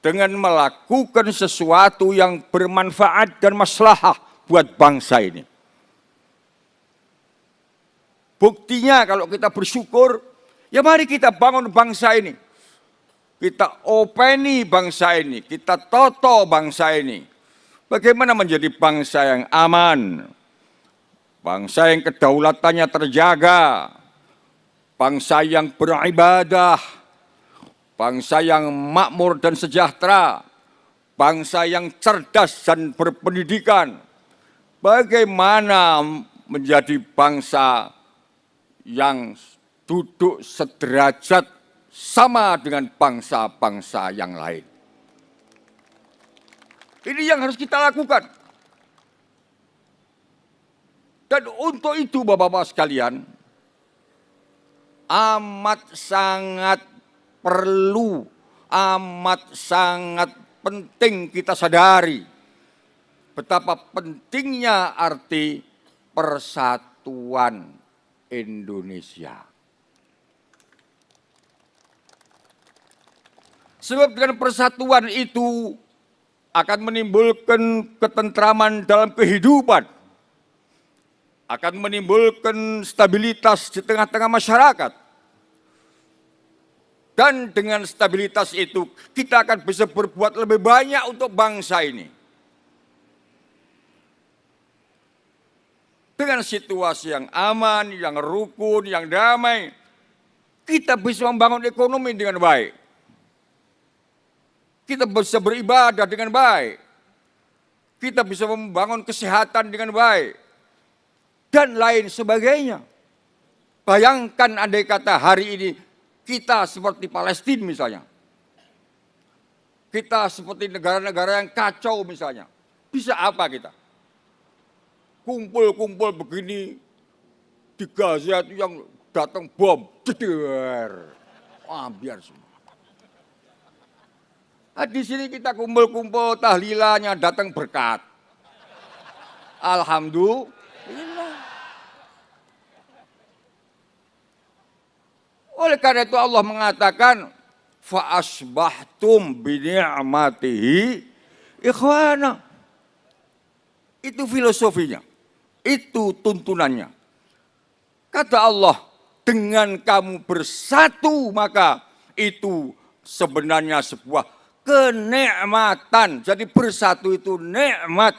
dengan melakukan sesuatu yang bermanfaat dan maslahah buat bangsa ini. Buktinya kalau kita bersyukur, ya mari kita bangun bangsa ini. Kita openi bangsa ini, kita toto bangsa ini. Bagaimana menjadi bangsa yang aman, bangsa yang kedaulatannya terjaga, bangsa yang beribadah, bangsa yang makmur dan sejahtera, bangsa yang cerdas dan berpendidikan. Bagaimana menjadi bangsa yang duduk sederajat sama dengan bangsa-bangsa yang lain. Ini yang harus kita lakukan. Dan untuk itu Bapak-Bapak sekalian, amat sangat perlu, amat sangat penting kita sadari betapa pentingnya arti persatuan Indonesia. Sebab dengan persatuan itu akan menimbulkan ketentraman dalam kehidupan, akan menimbulkan stabilitas di tengah-tengah masyarakat. Dan dengan stabilitas itu kita akan bisa berbuat lebih banyak untuk bangsa ini. Dengan situasi yang aman, yang rukun, yang damai, kita bisa membangun ekonomi dengan baik. Kita bisa beribadah dengan baik. Kita bisa membangun kesehatan dengan baik. Dan lain sebagainya. Bayangkan andai kata hari ini kita seperti Palestina misalnya. Kita seperti negara-negara yang kacau misalnya. Bisa apa kita? Kumpul-kumpul begini di Gaza itu yang datang bom, jeder, biar semua. Nah, di sini kita kumpul-kumpul tahlilannya datang berkat. Alhamdulillah. Oleh karena itu Allah mengatakan fa asbahtum bi ni'matihi ikhwana. Itu filosofinya. Itu tuntunannya. Kata Allah, dengan kamu bersatu maka itu sebenarnya sebuah kenikmatan. Jadi bersatu itu nikmat.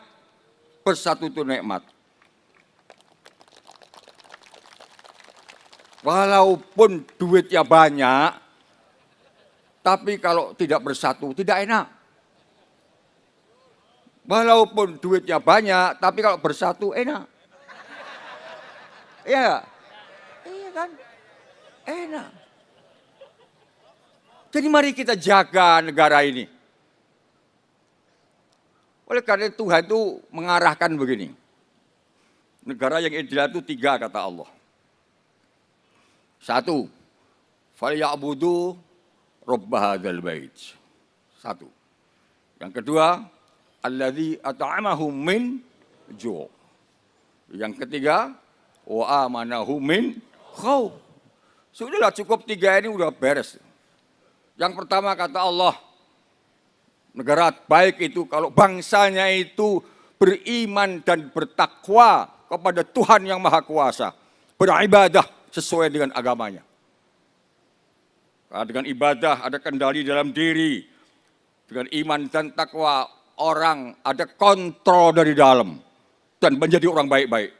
Bersatu itu nikmat. Walaupun duitnya banyak, tapi kalau tidak bersatu tidak enak. Walaupun duitnya banyak, tapi kalau bersatu enak. Iya, iya kan? Enak. Jadi mari kita jaga negara ini. Oleh karena itu Tuhan itu mengarahkan begini. Negara yang ideal itu 3 kata Allah. 1, falyabudu rabb hadzal bait. 1. Yang kedua, alladzi at'amahum min ju'. Yang ketiga, wa amanahum min khauf. Sudahlah cukup 3 ini udah beres. Yang pertama kata Allah, negara baik itu kalau bangsanya itu beriman dan bertakwa kepada Tuhan yang Maha Kuasa, beribadah sesuai dengan agamanya. Karena dengan ibadah ada kendali dalam diri, dengan iman dan takwa orang ada kontrol dari dalam dan menjadi orang baik-baik.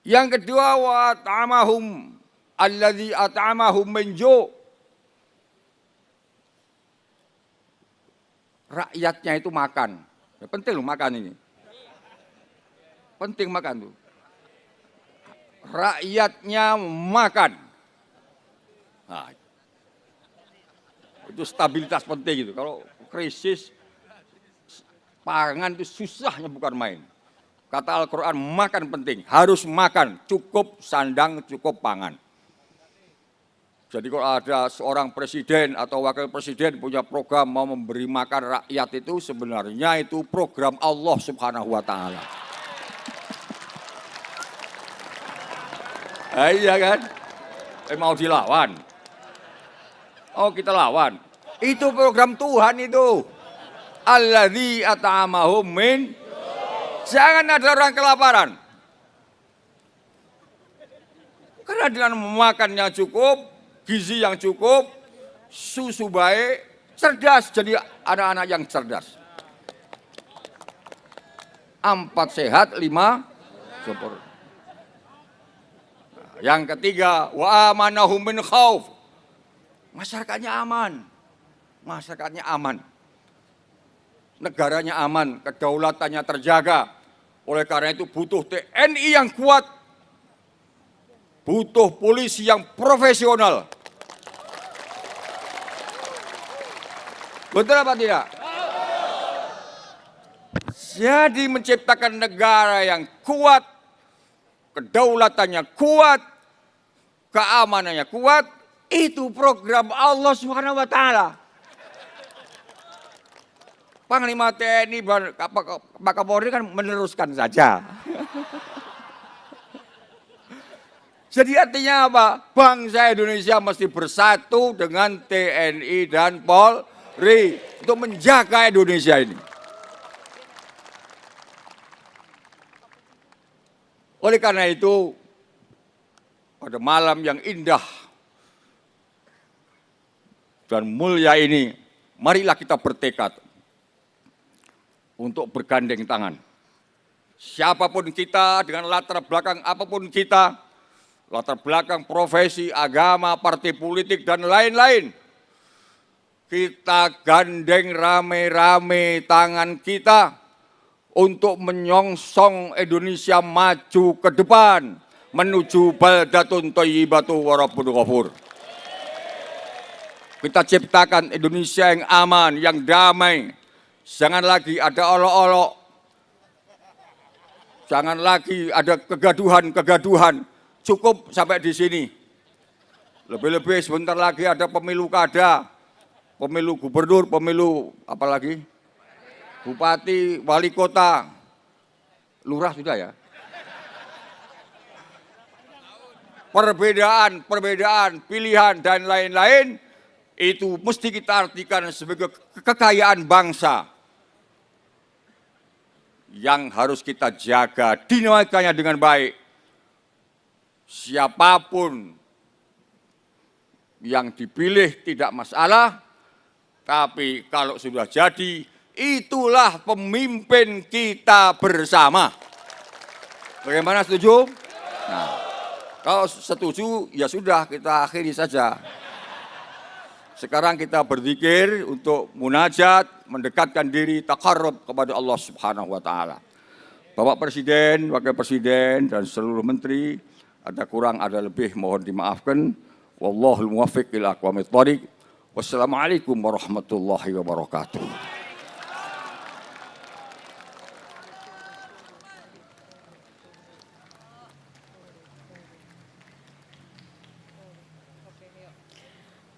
Yang kedua, wa at'amahum alladzi at'amahum min ju'. Rakyatnya itu makan. Ya, penting loh makan ini. penting makan tuh. Rakyatnya makan. Nah, itu stabilitas penting gitu. Kalau krisis pangan itu susahnya bukan main. Kata Al-Quran, makan penting, harus makan, cukup sandang, cukup pangan. Jadi kalau ada seorang presiden atau wakil presiden punya program mau memberi makan rakyat itu sebenarnya itu program Allah Subhanahu wa Ta'ala. Iya kan? Mau dilawan? Oh kita lawan. Itu program Tuhan itu. Alladzi at'amahum min. Jangan ada orang kelaparan. Karena dengan makan yang cukup, gizi yang cukup, susu baik, cerdas, jadi anak-anak yang cerdas. 4 sehat, 5 sempurna. Yang ketiga, wa amanahum min khauf. Masyarakatnya aman. Masyarakatnya aman. Negaranya aman, kedaulatannya terjaga. Oleh karena itu butuh TNI yang kuat. Butuh polisi yang profesional. Betul apa tidak? Jadi menciptakan negara yang kuat, kedaulatannya kuat, keamanannya kuat, itu program Allah Subhanahu wa Ta'ala. Panglima TNI, Pak Kapolri kan meneruskan saja. Jadi artinya apa? Bangsa Indonesia mesti bersatu dengan TNI dan Polri untuk menjaga Indonesia ini. Oleh karena itu, pada malam yang indah dan mulia ini, marilah kita bertekad untuk bergandeng tangan. Siapapun kita, dengan latar belakang apapun kita, latar belakang profesi, agama, partai politik, dan lain-lain, kita gandeng rame-rame tangan kita untuk menyongsong Indonesia maju ke depan, menuju baldatun thayyibatu wa rabbun ghafur. Kita ciptakan Indonesia yang aman, yang damai. Jangan lagi ada olok-olok. Jangan lagi ada kegaduhan-kegaduhan. Cukup sampai di sini. Lebih-lebih sebentar lagi ada pemilu kada, pemilu gubernur, pemilu apa lagi? Bupati, wali kota, lurah sudah ya. Perbedaan, pilihan dan lain-lain itu mesti kita artikan sebagai kekayaan bangsa yang harus kita jaga dinamikanya dengan baik. Siapapun yang dipilih tidak masalah, tapi kalau sudah jadi, itulah pemimpin kita bersama. Bagaimana, setuju? Nah, kalau setuju ya sudah, kita akhiri saja. Sekarang kita berzikir untuk munajat, mendekatkan diri, taqarrub kepada Allah Subhanahu wa Ta'ala. Bapak Presiden, Wakil Presiden, dan seluruh menteri, ada kurang, ada lebih, mohon dimaafkan. Wallahul muwaffiq ila aqwamit thoriq. Wassalamualaikum warahmatullahi wabarakatuh.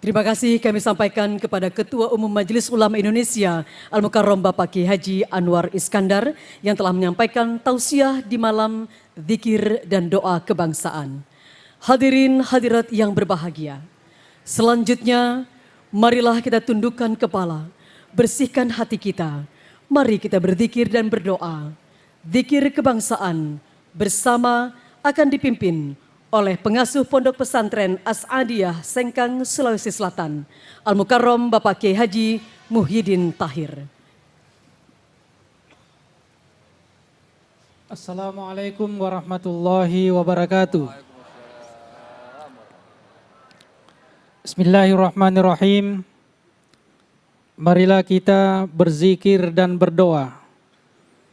Terima kasih kami sampaikan kepada Ketua Umum Majelis Ulama Indonesia Al-Mukarram Bapak Kiai Haji Anwar Iskandar yang telah menyampaikan tausiah di malam zikir dan doa kebangsaan. Hadirin hadirat yang berbahagia. Selanjutnya, marilah kita tundukkan kepala, bersihkan hati kita. Mari kita berzikir dan berdoa. Zikir kebangsaan bersama akan dipimpin oleh pengasuh Pondok Pesantren As-Adiyah Sengkang, Sulawesi Selatan, Al-Mukarram Bapak Kiai Haji Muhyiddin Tahir. Assalamualaikum warahmatullahi wabarakatuh. Bismillahirrahmanirrahim. Marilah kita berzikir dan berdoa.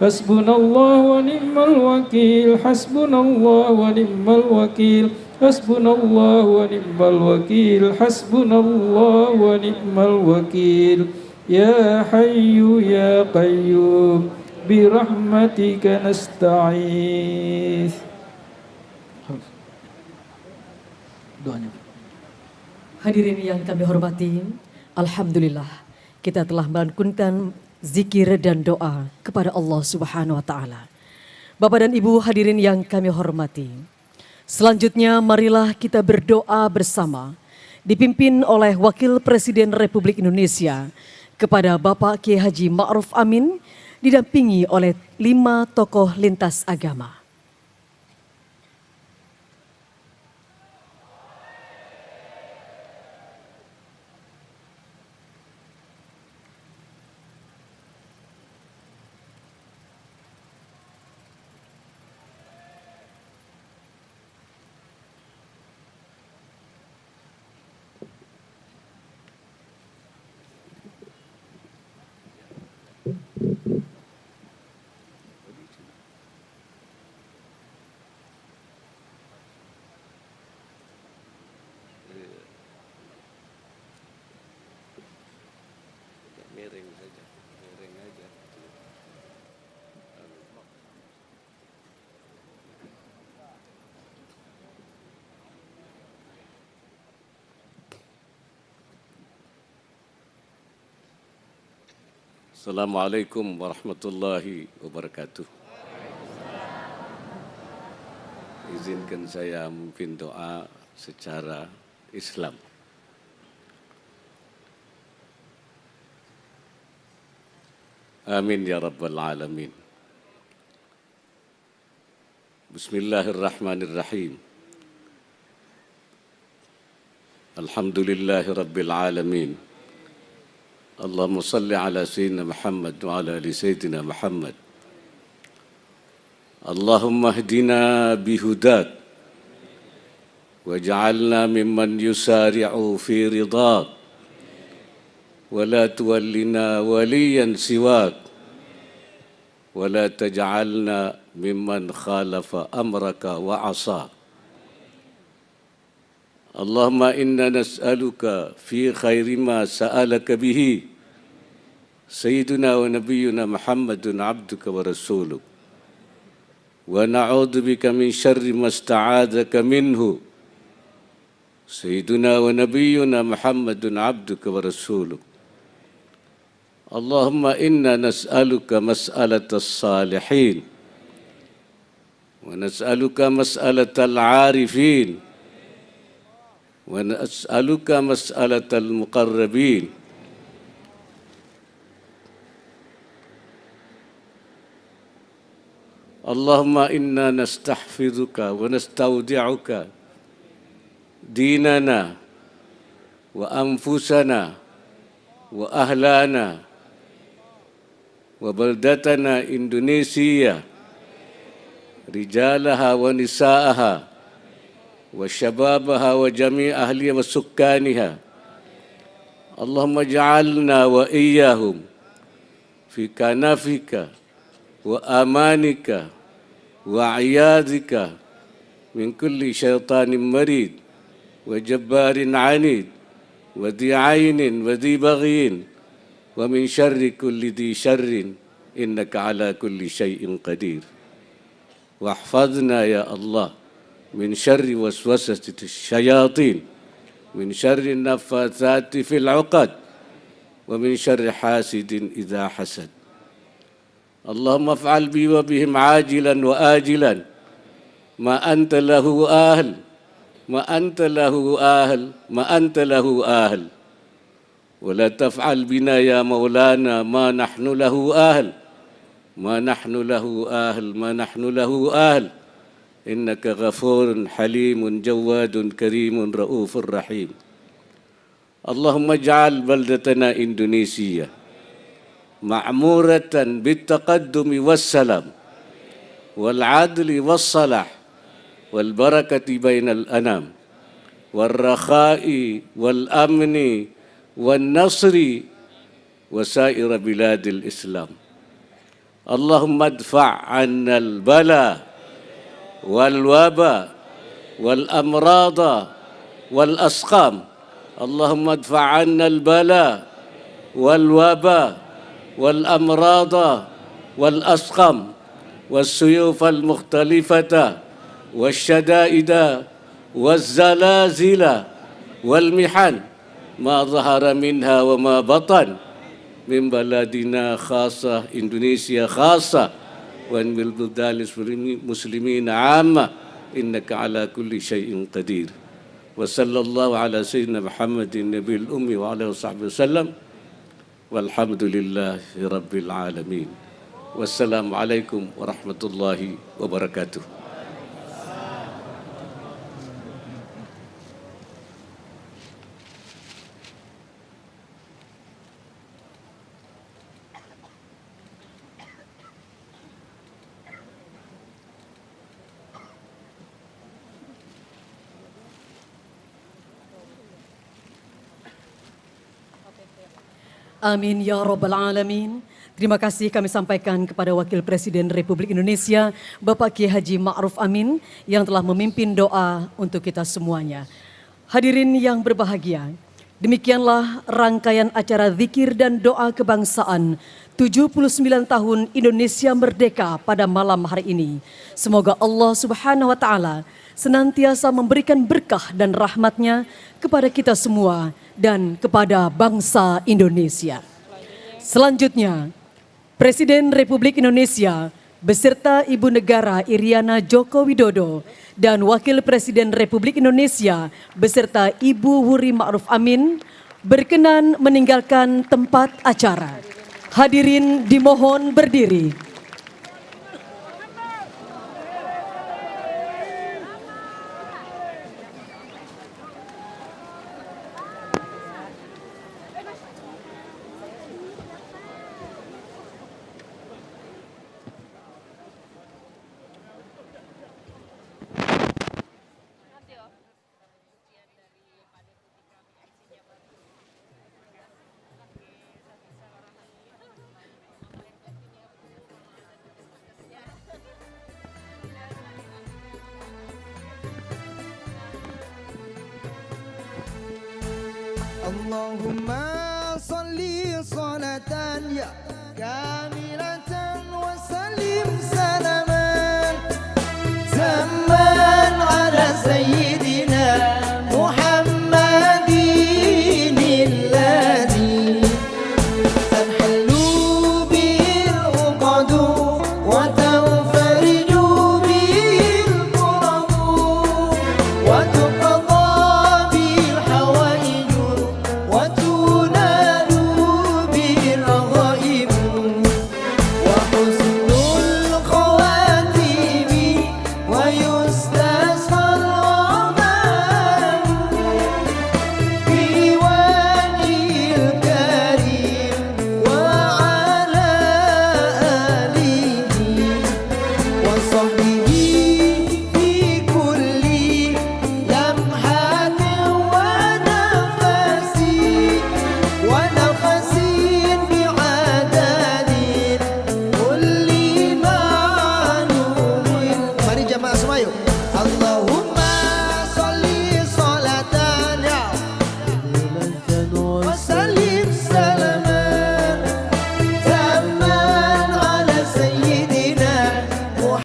حسبنا الله ونعم الوكيل حسبنا الله ونعم الوكيل حسبنا الله ونعم الوكيل حسبنا الله ونعم الوكيل يا حي يا قيوم برحمتك نستعيذ. Hadirin yang kami hormati, alhamdulillah kita telah melantunkan zikir dan doa kepada Allah Subhanahu wa taala. Bapak dan Ibu hadirin yang kami hormati. Selanjutnya marilah kita berdoa bersama dipimpin oleh Wakil Presiden Republik Indonesia kepada Bapak Kiai Haji Ma'ruf Amin didampingi oleh 5 tokoh lintas agama. Assalamualaikum warahmatullahi wabarakatuh. Izinkan saya memimpin doa secara Islam. Amin ya rabbal alamin. Bismillahirrahmanirrahim. Alhamdulillahi rabbil alamin. اللهم صل على سيدنا محمد وعلى آل سيدنا محمد. اللهم اهدنا بهداك واجعلنا ممن يسارع في رضاك ولا تولنا وليا سواك ولا تجعلنا ممن خالف أمرك وعصاك. اللهم إنا نسألك في خير ما سألك به سيدنا ونبينا محمد عبدك ورسولك ونعوذ بك من شر ما استعاذك منه سيدنا ونبينا محمد عبدك ورسولك. اللهم إنا نسألك مسألة الصالحين ونسألك مسألة العارفين ونسألك مسألة المقربين. اللهم إنا نستحفظك ونستودعك ديننا وأنفسنا وأهلنا وبلدتنا إندونيسيا رجالها ونساءها وشبابها وجميع أهلها وسكانها. اللهم اجعلنا وإياهم في كنفك وأمانك وعياذك من كل شيطان مريد وجبار عنيد وذي عين وذي بغي ومن شر كل ذي شر إنك على كل شيء قدير. واحفظنا يا الله من شر وسوسة الشياطين من شر النفاثات في العقد ومن شر حاسد إذا حسد. اللهم افعل بي وبهم عاجلا وآجلا ما أنت له آهل ما أنت له آهل ما أنت له آهل ولا تفعل بنا يا مولانا ما نحن له آهل ما نحن له آهل ما نحن له آهل. إنك غفور حليم جواد كريم رؤوف رحيم. اللهم اجعل بلدتنا إندونيسيا معمورة بالتقدم والسلام والعدل والصلاح والبركة بين الأنام والرخاء والأمن والنصر وسائر بلاد الإسلام. اللهم ادفع عنا البلاء والوباء والأمراض والأسقام اللهم ادفع عنا البلاء والوباء والأمراض والأسقام والسيوف المختلفة والشدائد والزلازل والمحن ما ظهر منها وما بطن من بلدنا خاصة إندونيسيا خاصة ومن بلدان المسلمين عامة إنك على كل شيء قدير وصلى الله على سيدنا محمد النبي الأمي وعلى وصحبه وسلم والحمد لله رب العالمين والسلام عليكم ورحمة الله وبركاته. Amin ya rabbal alamin. Terima kasih kami sampaikan kepada Wakil Presiden Republik Indonesia Bapak Kiai Haji Ma'ruf Amin yang telah memimpin doa untuk kita semuanya. Hadirin yang berbahagia, demikianlah rangkaian acara zikir dan doa kebangsaan 79 tahun Indonesia Merdeka pada malam hari ini. Semoga Allah Subhanahu wa taala senantiasa memberikan berkah dan rahmatnya kepada kita semua dan kepada bangsa Indonesia. Selanjutnya, Presiden Republik Indonesia beserta Ibu Negara Iriana Joko Widodo dan Wakil Presiden Republik Indonesia beserta Ibu Wuri Ma'ruf Amin berkenan meninggalkan tempat acara. Hadirin dimohon berdiri. Allahumma salli salatan ya kamilatan wa sallim